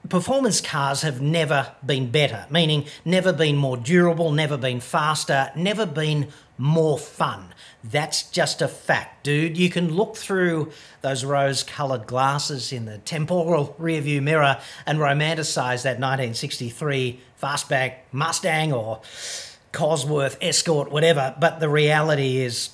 performance cars have never been better, meaning never been more durable, never been faster, never been more fun. That's just a fact, dude. You can look through those rose-coloured glasses in the temporal rearview mirror and romanticise that 1963 fastback Mustang or Cosworth Escort, whatever, but the reality is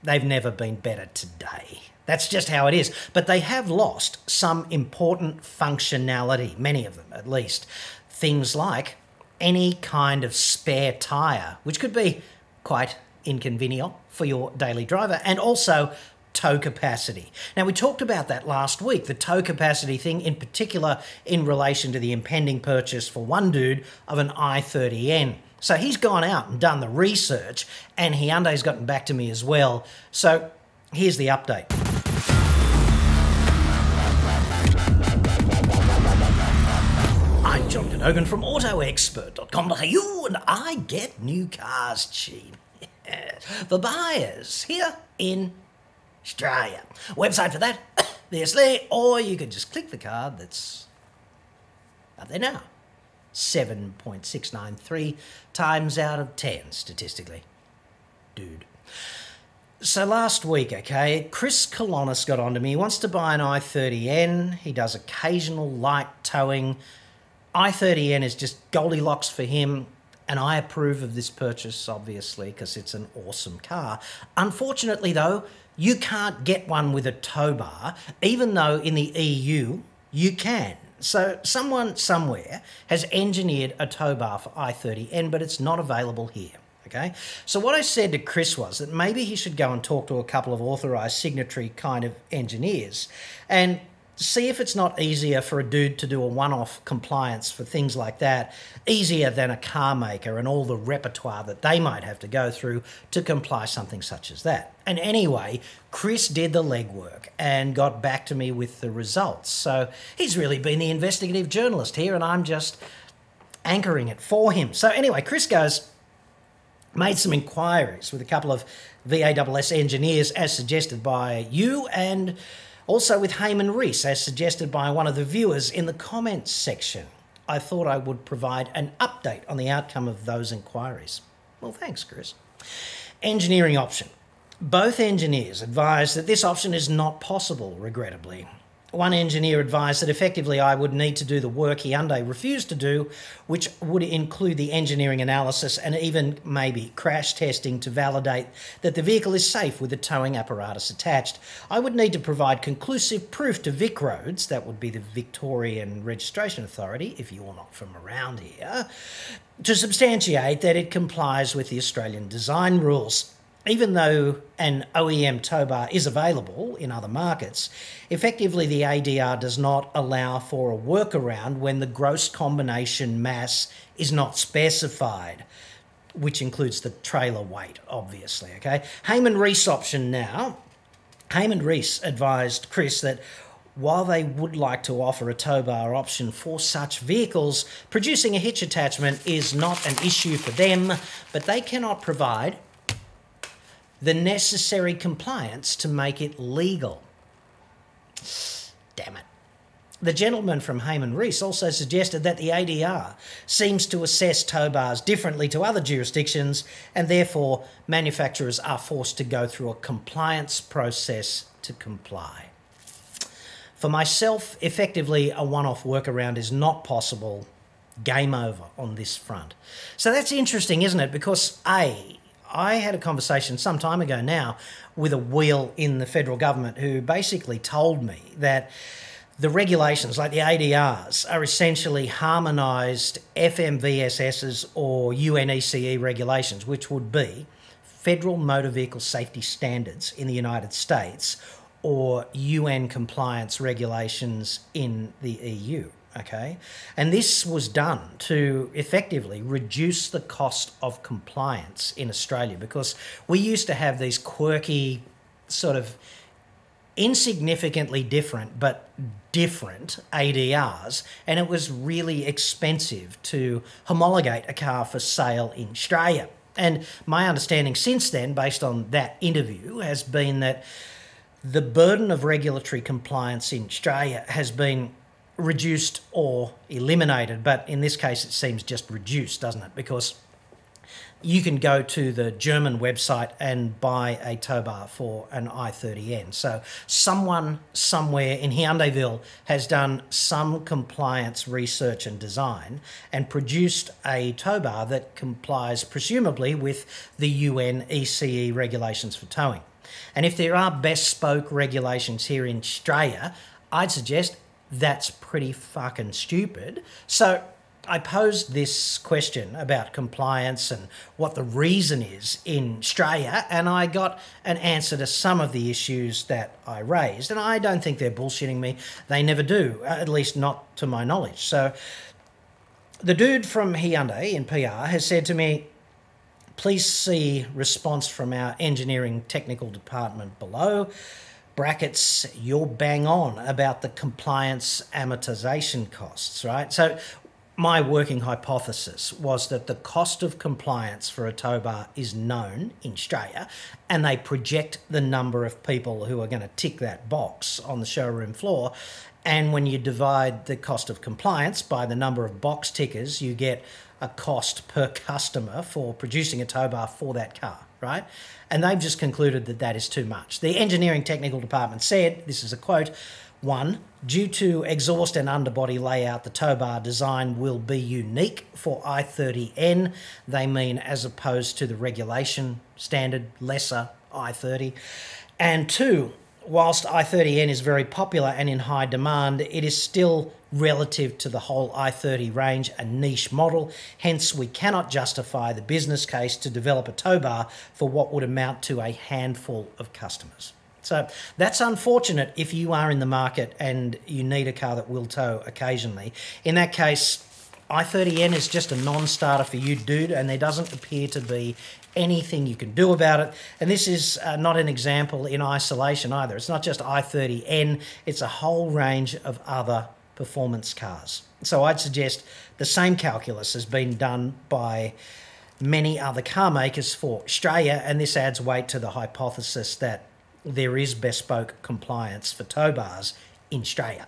they've never been better today. That's just how it is. But they have lost some important functionality, many of them at least. Things like any kind of spare tyre, which could be quite inconvenient for your daily driver, and also tow capacity. Now, we talked about that last week, the tow capacity thing, in particular in relation to the impending purchase for one dude of an i30N. So he's gone out and done the research, and Hyundai's gotten back to me as well. So here's the update. I'm John Cadogan from AutoExpert.com.au, and I get new cars cheap. For buyers here in Australia. Website for that, obviously, or you could just click the card that's up there now. 7.693 times out of 10 statistically. Dude. So last week, okay, Chris Colonis got onto me. He wants to buy an i30N. He does occasional light towing. i30N is just Goldilocks for him. And I approve of this purchase, obviously, because it's an awesome car. Unfortunately, though, you can't get one with a tow bar, even though in the EU you can. So someone somewhere has engineered a tow bar for i30N, but it's not available here. Okay? So what I said to Chris was that maybe he should go and talk to a couple of authorised signatory kind of engineers and see if it's not easier for a dude to do a one-off compliance for things like that, easier than a car maker and all the repertoire that they might have to go through to comply something such as that. And anyway, Chris did the legwork and got back to me with the results. So he's really been the investigative journalist here, and I'm just anchoring it for him. So anyway, Chris made some inquiries with a couple of VASS engineers as suggested by you, and also with Heyman Reese, as suggested by one of the viewers in the comments section. I thought I would provide an update on the outcome of those inquiries. Well, thanks, Chris. Engineering option. Both engineers advised that this option is not possible, regrettably. One engineer advised that effectively I would need to do the work Hyundai refused to do, which would include the engineering analysis and even maybe crash testing to validate that the vehicle is safe with the towing apparatus attached. I would need to provide conclusive proof to VicRoads, that would be the Victorian Registration Authority, if you're not from around here, to substantiate that it complies with the Australian design rules. Even though an OEM tow bar is available in other markets, effectively the ADR does not allow for a workaround when the gross combination mass is not specified, which includes the trailer weight, obviously, okay? Heyman Reese option now. Heyman Reese advised Chris that while they would like to offer a tow bar option for such vehicles, producing a hitch attachment is not an issue for them, but they cannot provide the necessary compliance to make it legal. Damn it. The gentleman from Heyman Reese also suggested that the ADR seems to assess tow bars differently to other jurisdictions, and therefore manufacturers are forced to go through a compliance process to comply. For myself, effectively a one-off workaround is not possible. Game over on this front. So that's interesting, isn't it? Because I had a conversation some time ago now with a wheel in the federal government who basically told me that the regulations, like the ADRs, are essentially harmonised FMVSS's or UNECE regulations, which would be Federal Motor Vehicle Safety Standards in the United States or UN compliance regulations in the EU. Okay, and this was done to effectively reduce the cost of compliance in Australia, because we used to have these quirky, sort of insignificantly different but different ADRs, and it was really expensive to homologate a car for sale in Australia. And my understanding since then, based on that interview, has been that the burden of regulatory compliance in Australia has been reduced or eliminated, but in this case it seems just reduced, doesn't it? Because you can go to the German website and buy a tow bar for an i30N. So someone somewhere in Hyundaiville has done some compliance research and design and produced a tow bar that complies presumably with the UN ECE regulations for towing. And if there are bespoke regulations here in Australia, I'd suggest that's pretty fucking stupid. So I posed this question about compliance and what the reason is in Australia, and I got an answer to some of the issues that I raised. And I don't think they're bullshitting me. They never do, at least not to my knowledge. So the dude from Hyundai in PR has said to me, please see response from our engineering technical department below. Brackets, you're bang on about the compliance amortization costs, right? So my working hypothesis was that the cost of compliance for a tow bar is known in Australia, and they project the number of people who are going to tick that box on the showroom floor. And when you divide the cost of compliance by the number of box tickers, you get a cost per customer for producing a tow bar for that car, right? And they've just concluded that that is too much. The engineering technical department said, this is a quote, 1, due to exhaust and underbody layout, the tow bar design will be unique for i30N. They mean as opposed to the regulation standard lesser i30. And 2, whilst i30N is very popular and in high demand, it is still relative to the whole i30 range a niche model. Hence, we cannot justify the business case to develop a tow bar for what would amount to a handful of customers. So that's unfortunate if you are in the market and you need a car that will tow occasionally. In that case, i30N is just a non-starter for you, dude, and there doesn't appear to be anything you can do about it. And this is not an example in isolation either. It's not just i30N, it's a whole range of other performance cars. So I'd suggest the same calculus has been done by many other car makers for Australia, and this adds weight to the hypothesis that there is bespoke compliance for tow bars in Australia.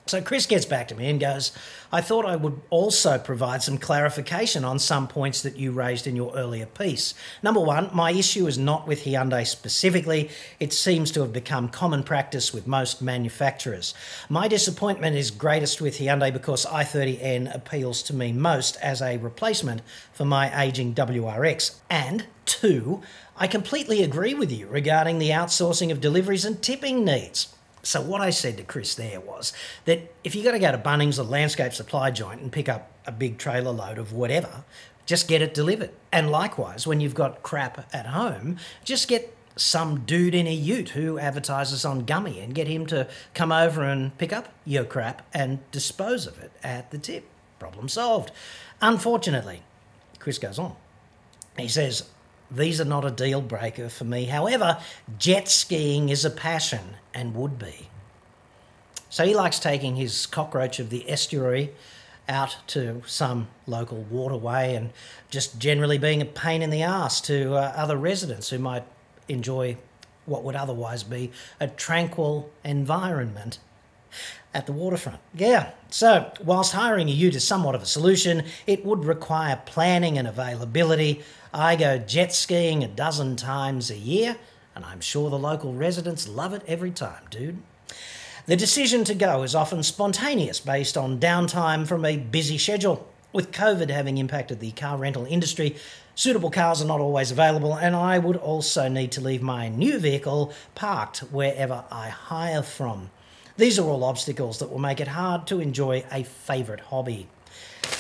So Chris gets back to me and goes, I thought I would also provide some clarification on some points that you raised in your earlier piece. Number 1, my issue is not with Hyundai specifically. It seems to have become common practice with most manufacturers. My disappointment is greatest with Hyundai because i30N appeals to me most as a replacement for my ageing WRX. And 2, I completely agree with you regarding the outsourcing of deliveries and tipping needs. So what I said to Chris there was that if you've got to go to Bunnings or Landscape Supply Joint and pick up a big trailer load of whatever, just get it delivered. And likewise, when you've got crap at home, just get some dude in a ute who advertises on Gummy and get him to come over and pick up your crap and dispose of it at the tip. Problem solved. Unfortunately, Chris goes on. He says, these are not a deal breaker for me. However, jet skiing is a passion and would be. So he likes taking his cockroach of the estuary out to some local waterway and just generally being a pain in the arse to other residents who might enjoy what would otherwise be a tranquil environment at the waterfront. Yeah, so whilst hiring a ute is somewhat of a solution, it would require planning and availability. I go jet skiing a dozen times a year, and I'm sure the local residents love it every time, dude. The decision to go is often spontaneous, based on downtime from a busy schedule. With COVID having impacted the car rental industry, suitable cars are not always available, and I would also need to leave my new vehicle parked wherever I hire from. These are all obstacles that will make it hard to enjoy a favourite hobby.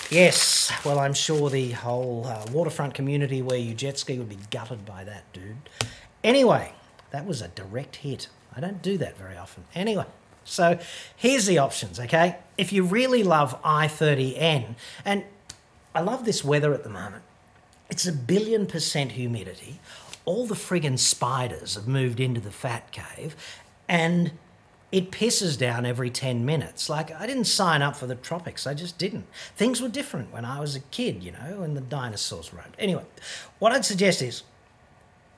Yes, well, I'm sure the whole waterfront community where you jet ski would be gutted by that, dude. Anyway, that was a direct hit. I don't do that very often. Anyway, so here's the options, okay? If you really love i30N, and I love this weather at the moment, it's 1,000,000,000% humidity, all the friggin' spiders have moved into the fat cave, and it pisses down every 10 minutes. Like, I didn't sign up for the tropics. I just didn't. Things were different when I was a kid, you know, and the dinosaurs roamed. Anyway, what I'd suggest is,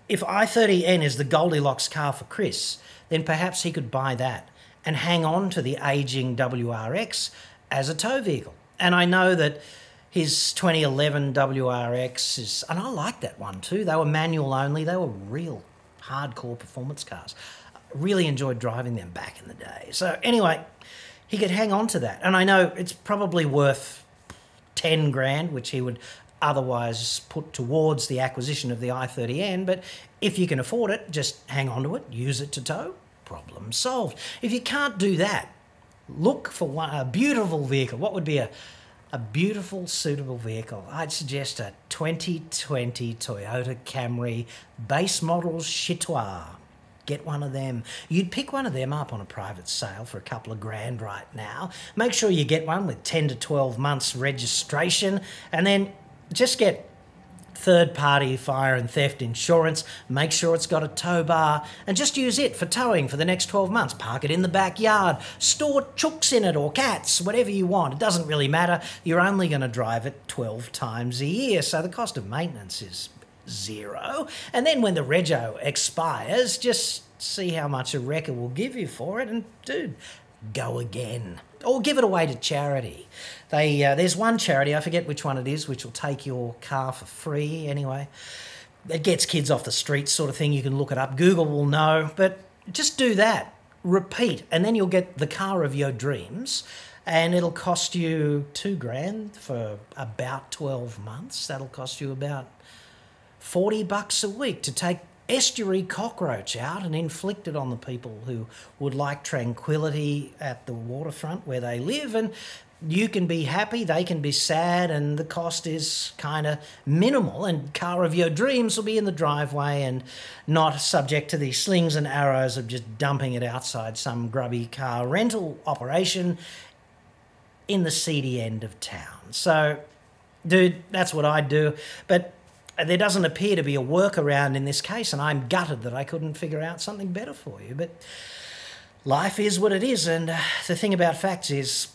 if i30N is the Goldilocks car for Chris, then perhaps he could buy that and hang on to the ageing WRX as a tow vehicle. And I know that his 2011 WRX is, and I like that one too. They were manual only. They were real hardcore performance cars. Really enjoyed driving them back in the day. So anyway, he could hang on to that. And I know it's probably worth 10 grand, which he would otherwise put towards the acquisition of the i30N. But if you can afford it, just hang on to it, use it to tow, problem solved. If you can't do that, look for a beautiful vehicle. What would be a beautiful, suitable vehicle? I'd suggest a 2020 Toyota Camry base model Chitois. Get one of them. You'd pick one of them up on a private sale for a couple of grand right now. Make sure you get one with 10 to 12 months registration, and then just get third-party fire and theft insurance. Make sure it's got a tow bar, and just use it for towing for the next 12 months. Park it in the backyard. Store chooks in it or cats, whatever you want. It doesn't really matter. You're only going to drive it 12 times a year, so the cost of maintenance is zero. And then when the rego expires, just see how much a wrecker will give you for it, and dude, go again. Or give it away to charity. There's one charity, I forget which one it is, which will take your car for free anyway. It gets kids off the streets, sort of thing. You can look it up. Google will know. But just do that. Repeat. And then you'll get the car of your dreams. And it'll cost you 2 grand for about 12 months. That'll cost you about $40 a week to take estuary cockroach out and inflict it on the people who would like tranquility at the waterfront where they live. And you can be happy, they can be sad, and the cost is kind of minimal. And car of your dreams will be in the driveway and not subject to the slings and arrows of just dumping it outside some grubby car rental operation in the seedy end of town. So, dude, that's what I'd do. But there doesn't appear to be a workaround in this case, and I'm gutted that I couldn't figure out something better for you. But life is what it is, and the thing about facts is,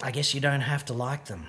I guess you don't have to like them.